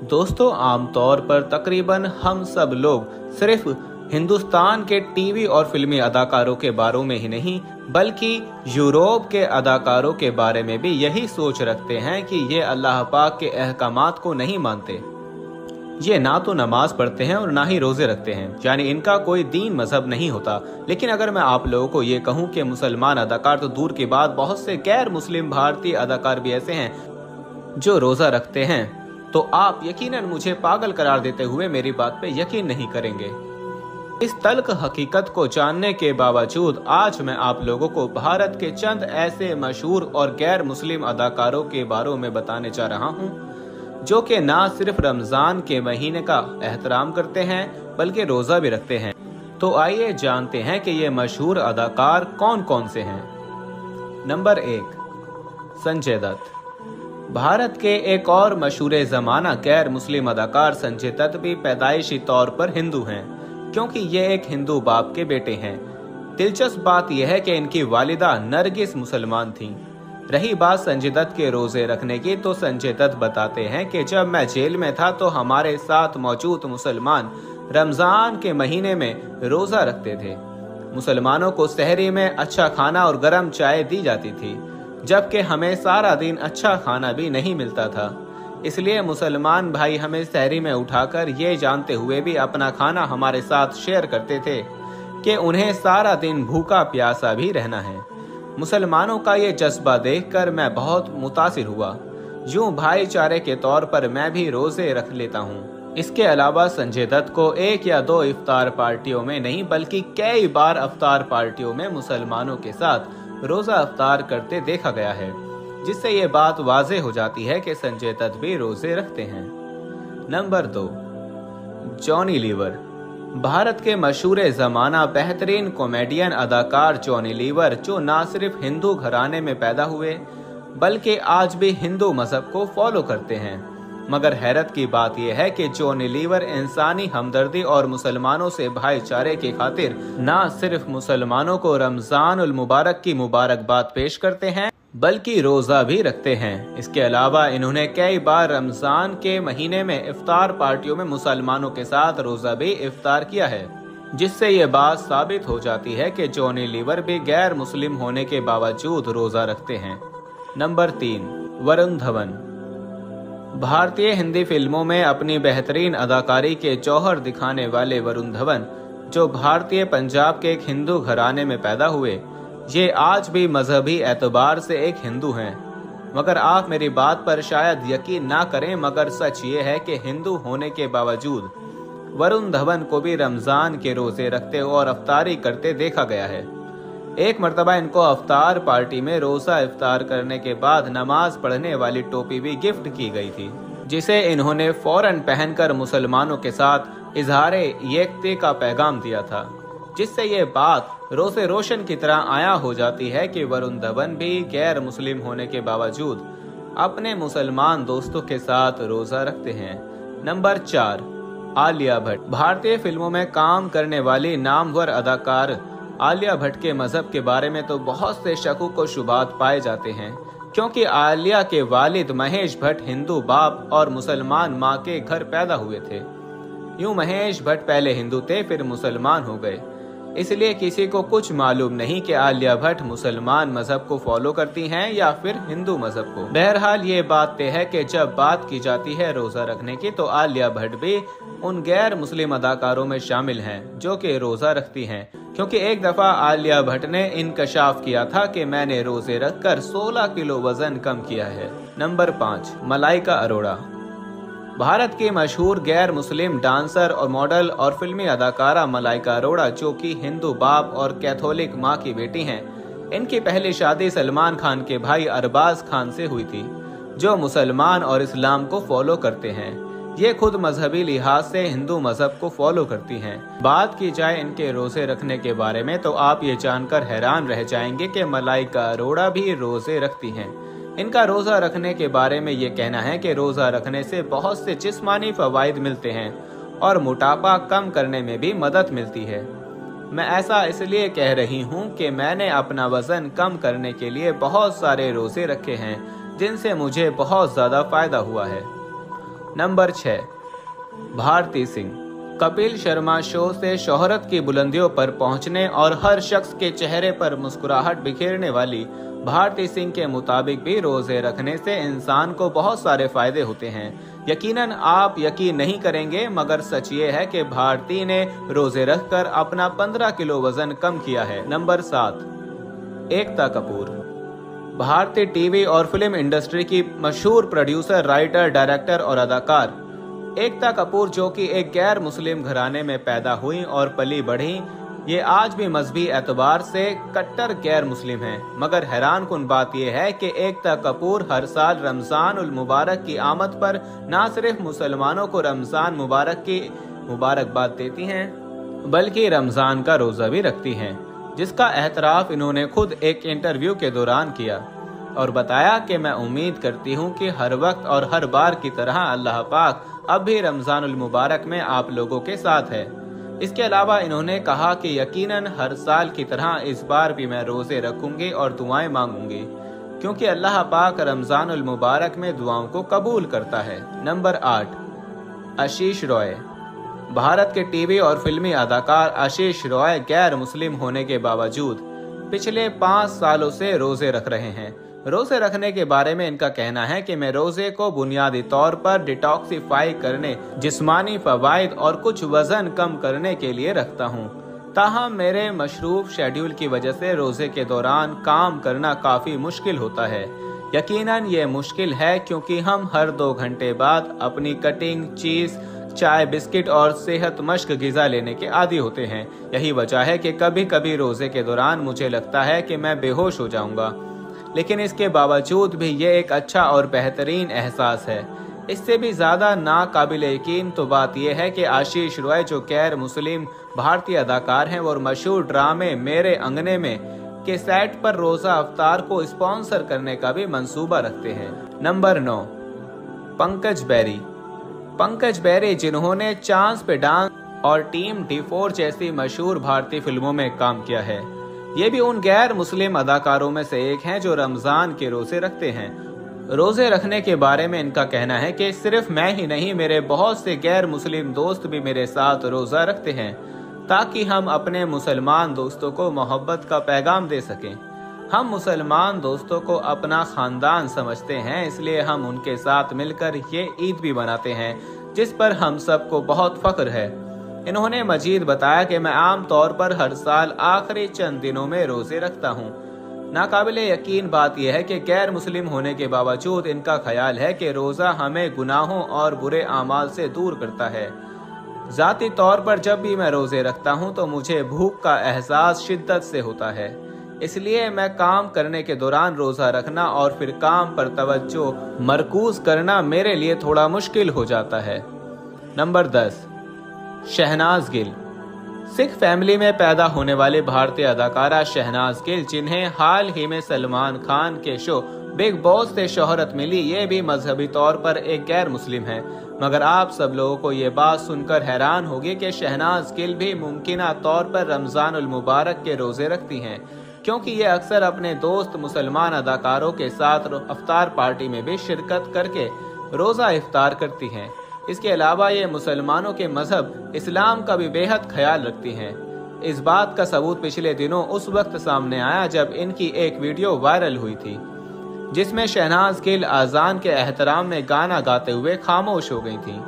दोस्तों, आमतौर पर तकरीबन हम सब लोग सिर्फ हिंदुस्तान के टीवी और फिल्मी अदाकारों के बारे में ही नहीं बल्कि यूरोप के अदाकारों के बारे में भी यही सोच रखते हैं कि ये अल्लाह पाक के अहकामात को नहीं मानते। ये ना तो नमाज पढ़ते हैं और ना ही रोजे रखते हैं, यानी इनका कोई दीन मजहब नहीं होता। लेकिन अगर मैं आप लोगों को ये कहूँ कि मुसलमान अदाकार तो दूर की बात, बहुत से गैर मुस्लिम भारतीय अदाकार भी ऐसे हैं जो रोजा रखते हैं, तो आप यकीनन मुझे पागल करार देते हुए मेरी बात पे यकीन नहीं करेंगे। इस तल्ख हकीकत को जानने के बावजूद आज मैं आप लोगों को भारत के चंद ऐसे मशहूर और गैर मुस्लिम अदाकारों के बारे में बताने जा रहा हूँ जो कि ना सिर्फ रमजान के महीने का एहतराम करते हैं बल्कि रोजा भी रखते हैं। तो आइए जानते हैं कि ये मशहूर अदाकार कौन कौन से हैं। नंबर 1, संजय दत्त। भारत के एक और मशहूर जमाना गैर मुस्लिम अदाकार संजय दत्त भी पैदाइशी तौर पर हिंदू हैं, क्योंकि ये एक हिंदू बाप के बेटे हैं। दिलचस्प बात यह है कि इनकी वालिदा नरगिस मुसलमान थीं। रही बात संजय दत्त के रोजे रखने की, तो संजय दत्त बताते हैं कि जब मैं जेल में था तो हमारे साथ मौजूद मुसलमान रमजान के महीने में रोजा रखते थे। मुसलमानों को सहरी में अच्छा खाना और गर्म चाय दी जाती थी, जबकि हमें सारा दिन अच्छा खाना भी नहीं मिलता था। इसलिए मुसलमान भाई हमें सहरी में उठाकर ये जानते हुए भी अपना खाना हमारे साथ शेयर करते थे कि उन्हें सारा दिन भूखा प्यासा भी रहना है। मुसलमानों का ये जज्बा देखकर मैं बहुत मुतासिर हुआ। यूं भाईचारे के तौर पर मैं भी रोजे रख लेता हूँ। इसके अलावा संजय दत्त को 1 या 2 इफ्तार पार्टियों में नहीं बल्कि कई बार इफ्तार पार्टियों में मुसलमानों के साथ रोजा इफ्तार करते देखा गया है, जिससे ये बात वाज़ेह हो जाती है कि संजय दत्त भी रोजे रखते हैं। Number 2, Johnny liver. भारत के मशहूर जमाना बेहतरीन कॉमेडियन अदाकार जॉनी लीवर, जो ना सिर्फ हिंदू घराने में पैदा हुए बल्कि आज भी हिंदू मजहब को फॉलो करते हैं। मगर हैरत की बात यह है कि जॉनी लीवर इंसानी हमदर्दी और मुसलमानों से भाईचारे की खातिर ना सिर्फ मुसलमानों को रमजान उल मुबारक की मुबारकबाद पेश करते हैं बल्कि रोजा भी रखते हैं। इसके अलावा इन्होंने कई बार रमजान के महीने में इफ्तार पार्टियों में मुसलमानों के साथ रोजा भी इफ्तार किया है, जिससे ये बात साबित हो जाती है कि जॉनी लीवर भी गैर मुस्लिम होने के बावजूद रोजा रखते हैं। नंबर 3, वरुण धवन। भारतीय हिंदी फिल्मों में अपनी बेहतरीन अदाकारी के जौहर दिखाने वाले वरुण धवन, जो भारतीय पंजाब के एक हिंदू घराने में पैदा हुए, ये आज भी मजहबी एतबार से एक हिंदू हैं। मगर आप मेरी बात पर शायद यकीन ना करें, मगर सच ये है कि हिंदू होने के बावजूद वरुण धवन को भी रमजान के रोजे रखते और अफ्तारी करते देखा गया है। एक मर्तबा इनको अफ्तार पार्टी में रोजा इफ्तार करने के बाद नमाज पढ़ने वाली टोपी भी गिफ्ट की गई थी, जिसे इन्होंने फौरन पहनकर मुसलमानों के साथ इजहार येकते का पैगाम दिया था, जिससे ये बात रोसे रोशन की तरह आया हो जाती है कि वरुण धवन भी गैर मुस्लिम होने के बावजूद अपने मुसलमान दोस्तों के साथ रोजा रखते हैं। नंबर 4, आलिया भट्ट। भारतीय फिल्मों में काम करने वाली नामवर अदाकार आलिया भट्ट के मजहब के बारे में तो बहुत से शकूक व शुबात पाए जाते हैं, क्योंकि आलिया के वालिद महेश भट्ट हिंदू बाप और मुसलमान माँ के घर पैदा हुए थे। यूं महेश भट्ट पहले हिंदू थे फिर मुसलमान हो गए, इसलिए किसी को कुछ मालूम नहीं कि आलिया भट्ट मुसलमान मजहब को फॉलो करती हैं या फिर हिंदू मजहब को। बहरहाल ये बात तय है कि जब बात की जाती है रोजा रखने की, तो आलिया भट्ट भी उन गैर मुस्लिम अदाकारों में शामिल हैं जो कि रोजा रखती हैं, क्योंकि एक दफा आलिया भट्ट ने इंकशाफ किया था कि मैंने रोजे रखकर 16 किलो वजन कम किया है। नंबर 5, मलाइका अरोड़ा। भारत की मशहूर गैर मुस्लिम डांसर और मॉडल और फिल्मी अदाकारा मलाइका अरोड़ा, जो कि हिंदू बाप और कैथोलिक माँ की बेटी हैं, इनकी पहली शादी सलमान खान के भाई अरबाज खान से हुई थी, जो मुसलमान और इस्लाम को फॉलो करते हैं। ये खुद मजहबी लिहाज से हिंदू मजहब को फॉलो करती हैं। बात की जाए इनके रोजे रखने के बारे में, तो आप ये जानकर हैरान रह जाएंगे कि मलाइका अरोड़ा भी रोजे रखती हैं। इनका रोजा रखने के बारे में ये कहना है कि रोजा रखने से बहुत से जिस्मानी फवाइद मिलते हैं और मोटापा कम करने में भी मदद मिलती है। मैं ऐसा इसलिए कह रही हूँ कि मैंने अपना वजन कम करने के लिए बहुत सारे रोजे रखे हैं, जिनसे मुझे बहुत ज्यादा फायदा हुआ है। नंबर 6, भारती सिंह। कपिल शर्मा शो से शोहरत की बुलंदियों पर पहुंचने और हर शख्स के चेहरे पर मुस्कुराहट बिखेरने वाली भारती सिंह के मुताबिक भी रोजे रखने से इंसान को बहुत सारे फायदे होते हैं। यकीनन आप यकीन नहीं करेंगे, मगर सच ये है कि भारती ने रोजे रखकर अपना 15 किलो वजन कम किया है। नंबर 7, एकता कपूर। भारतीय टीवी और फिल्म इंडस्ट्री की मशहूर प्रोड्यूसर, राइटर, डायरेक्टर और अदाकार एकता कपूर, जो कि एक गैर मुस्लिम घराने में पैदा हुई और पली बढ़ी, ये आज भी मजहबी एतबार से कट्टर गैर मुस्लिम हैं। मगर हैरान कुन बात यह है कि एकता कपूर हर साल रमजान उल मुबारक की आमद पर न सिर्फ मुसलमानों को रमजान मुबारक की मुबारकबाद देती हैं, बल्कि रमजान का रोजा भी रखती हैं, जिसका एहतराफ इन्होंने खुद एक इंटरव्यू के दौरान किया और बताया कि मैं उम्मीद करती हूँ कि हर वक्त और हर बार की तरह अल्लाह पाक अब भी रमजानुल मुबारक में आप लोगों के साथ है। इसके अलावा इन्होंने कहा कि यकीनन हर साल की तरह इस बार भी मैं रोजे रखूंगी और दुआएं मांगूंगी, क्योंकि अल्लाह पाक रमजानुल मुबारक में दुआओं को कबूल करता है। नंबर 8, आशीष रॉय। भारत के टीवी और फिल्मी अदाकार आशीष रॉय गैर मुस्लिम होने के बावजूद पिछले 5 सालों से रोजे रख रहे हैं। रोजे रखने के बारे में इनका कहना है कि मैं रोजे को बुनियादी तौर पर डिटॉक्सिफाई करने, जिस्मानी फवाइद और कुछ वजन कम करने के लिए रखता हूँ। ताहम मेरे मशरूफ शेड्यूल की वजह से रोजे के दौरान काम करना काफी मुश्किल होता है। यकीनन ये मुश्किल है क्योंकि हम हर 2 घंटे बाद अपनी कटिंग, चीज, चाय, बिस्किट और सेहत मश्क गिजा लेने के आदी होते हैं। यही वजह है कि कभी कभी रोजे के दौरान मुझे लगता है कि मैं बेहोश हो जाऊंगा, लेकिन इसके बावजूद भी ये एक अच्छा और बेहतरीन एहसास है। इससे भी ज्यादा नाकाबिल यकीन तो बात यह है कि आशीष रॉय, जो गैर मुस्लिम भारतीय अदाकार हैं और मशहूर ड्रामे मेरे अंगने में के सेट पर रोजा अफ्तार को स्पॉन्सर करने का भी मंसूबा रखते हैं। नंबर 9, पंकज बेरी। पंकज बेरी, जिन्होंने चांस पे डांस और टीम D4 जैसी मशहूर भारतीय फिल्मों में काम किया है, ये भी उन गैर मुस्लिम अदाकारों में से एक हैं जो रमजान के रोजे रखते हैं। रोजे रखने के बारे में इनका कहना है कि सिर्फ मैं ही नहीं, मेरे बहुत से गैर मुस्लिम दोस्त भी मेरे साथ रोजा रखते हैं, ताकि हम अपने मुसलमान दोस्तों को मोहब्बत का पैगाम दे सकें। हम मुसलमान दोस्तों को अपना खानदान समझते हैं, इसलिए हम उनके साथ मिलकर ये ईद भी मनाते हैं, जिस पर हम सबको बहुत फख्र है। इन्होंने मजीद बताया कि मैं आम तौर पर हर साल आखिरी चंद दिनों में रोजे रखता हूँ। नाकाबिल यकीन बात यह है कि गैर मुस्लिम होने के बावजूद इनका ख्याल है कि रोजा हमें गुनाहों और बुरे आमाल से दूर करता है। जाती तौर पर जब भी मैं रोजे रखता हूँ तो मुझे भूख का एहसास शिद्दत से होता है, इसलिए मैं काम करने के दौरान रोजा रखना और फिर काम पर तवज्जो मरकूज करना मेरे लिए थोड़ा मुश्किल हो जाता है। नंबर 10, शहनाज गिल। सिख फैमिली में पैदा होने वाले भारतीय अदाकारा शहनाज गिल, जिन्हें हाल ही में सलमान खान के शो बिग बॉस से शोहरत मिली, ये भी मजहबी तौर पर एक गैर मुस्लिम है। मगर आप सब लोगों को ये बात सुनकर हैरान होगी कि शहनाज गिल भी मुमकिना तौर पर रमजानुल मुबारक के रोजे रखती हैं, क्योंकि ये अक्सर अपने दोस्त मुसलमान अदाकारों के साथ अफ्तार पार्टी में भी शिरकत करके रोजा इफ्तार करती हैं। इसके अलावा ये मुसलमानों के मजहब इस्लाम का भी बेहद ख्याल रखती हैं। इस बात का सबूत पिछले दिनों उस वक्त सामने आया जब इनकी एक वीडियो वायरल हुई थी, जिसमें शहनाज गिल अजान के एहतराम में गाना गाते हुए खामोश हो गई थी।